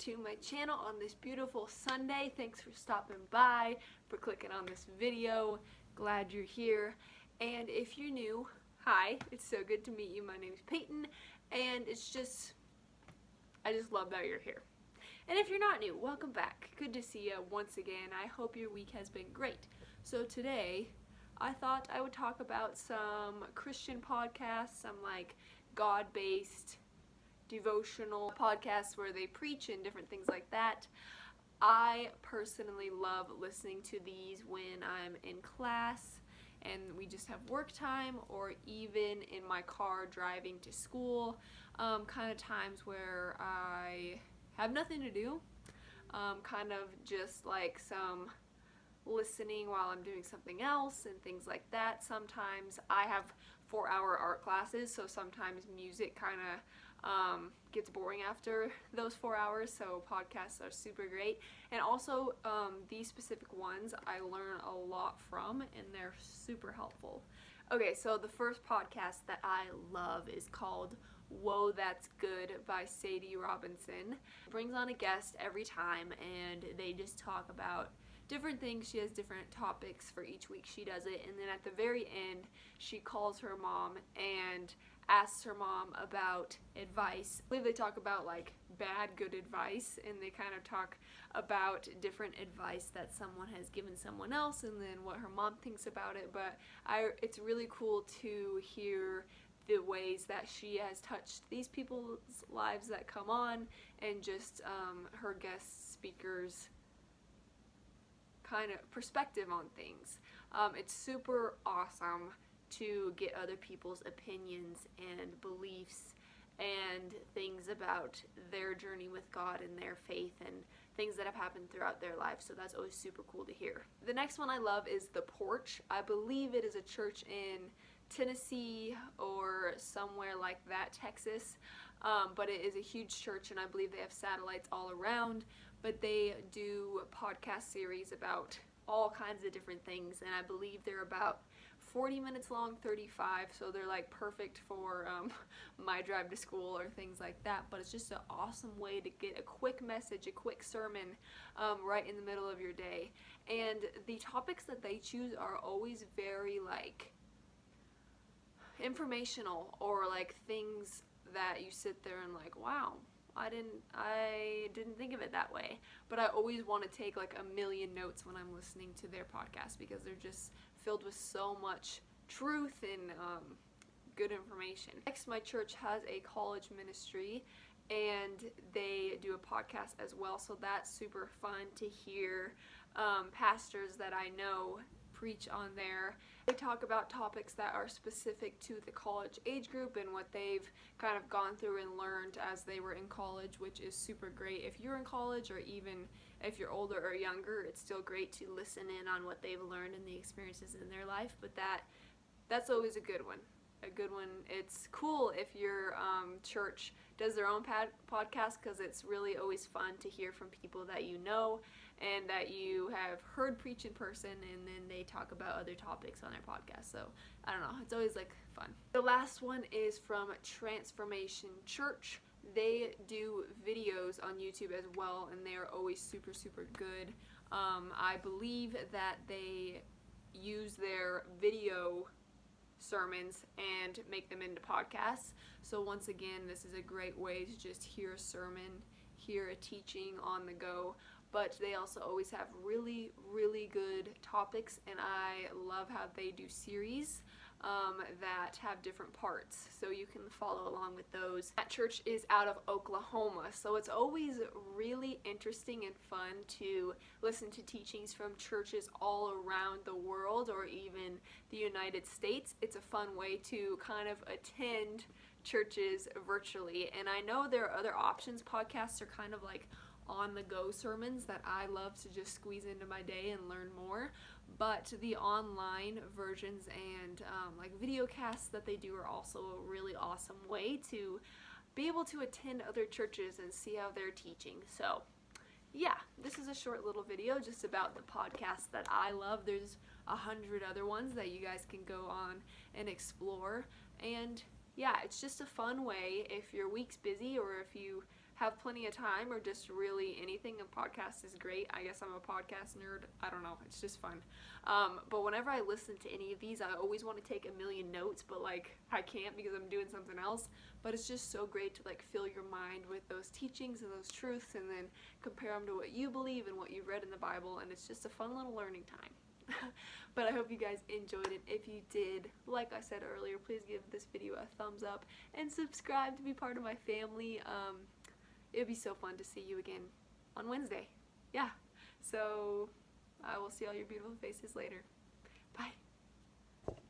to my channel on this beautiful Sunday. Thanks for stopping by, for clicking on this video. Glad you're here. And if you're new, hi, it's so good to meet you. My name is Payton, and I just love that you're here. And if you're not new, welcome back. Good to see you once again. I hope your week has been great. So today, I thought I would talk about some Christian podcasts, some like God-based devotional podcasts where they preach and different things like that. I personally love listening to these when I'm in class and we just have work time, or even in my car driving to school, kind of times where I have nothing to do, kind of just like some listening while I'm doing something else and things like that. Sometimes I have 4-hour art classes, so sometimes music kind of gets boring after those 4 hours, so podcasts are super great. And also these specific ones I learn a lot from, and they're super helpful. Okay, so the first podcast that I love is called Whoa, That's Good by Sadie Robinson. It brings on a guest every time, and they just talk about different things. She has different topics for each week she does it, and then at the very end she calls her mom and asks her mom about advice. I believe they talk about like bad, good advice, and they kind of talk about different advice that someone has given someone else and then what her mom thinks about it. But it's really cool to hear the ways that she has touched these people's lives that come on, and just her guest speakers kind of perspective on things. It's super awesome to get other people's opinions and beliefs and things about their journey with God and their faith and things that have happened throughout their life. So that's always super cool to hear. The next one I love is the Porch. I believe it is a church in Tennessee or somewhere like that, Texas, but it is a huge church, and I believe they have satellites all around. But they do podcast series about all kinds of different things, and I believe they're about 40 minutes long, 35, so they're like perfect for my drive to school or things like that. But it's just an awesome way to get a quick message, a quick sermon right in the middle of your day. And the topics that they choose are always very like informational, or like things that you sit there and like, wow, I didn't think of it that way. But I always want to take like a million notes when I'm listening to their podcast, because they're just filled with so much truth and good information. Next, my church has a college ministry, and they do a podcast as well, so that's super fun to hear pastors that I know preach on there. They talk about topics that are specific to the college age group and what they've kind of gone through and learned as they were in college, which is super great. If you're in college, or even if you're older or younger, it's still great to listen in on what they've learned and the experiences in their life. But that's always a good one. It's cool if your church does their own podcast, because it's really always fun to hear from people that you know and that you have heard preach in person, and then they talk about other topics on their podcast. So I don't know, it's always like fun. The last one is from Transformation Church. They do videos on YouTube as well, and they are always super, super good. I believe that they use their video sermons and make them into podcasts. So once again, this is a great way to just hear a sermon, hear a teaching on the go. But they also always have really, really good topics, and I love how they do series that have different parts, so you can follow along with those. That church is out of Oklahoma, so it's always really interesting and fun to listen to teachings from churches all around the world, or even the United States. It's a fun way to kind of attend churches virtually. And I know there are other options. Podcasts are kind of like on-the-go sermons that I love to just squeeze into my day and learn more. But the online versions and like video casts that they do are also a really awesome way to be able to attend other churches and see how they're teaching. So yeah, this is a short little video just about the podcasts that I love. There's 100 other ones that you guys can go on and explore. And yeah, it's just a fun way if your week's busy, or if you have plenty of time or just really anything, a podcast is great. I guess I'm a podcast nerd. I don't know. It's just fun. But whenever I listen to any of these, I always want to take a million notes, but like I can't because I'm doing something else. But it's just so great to like fill your mind with those teachings and those truths and then compare them to what you believe and what you've read in the Bible. And it's just a fun little learning time. But I hope you guys enjoyed it. If you did, like I said earlier, please give this video a thumbs up and subscribe to be part of my family. It would be so fun to see you again on Wednesday. Yeah, so I will see all your beautiful faces later. Bye.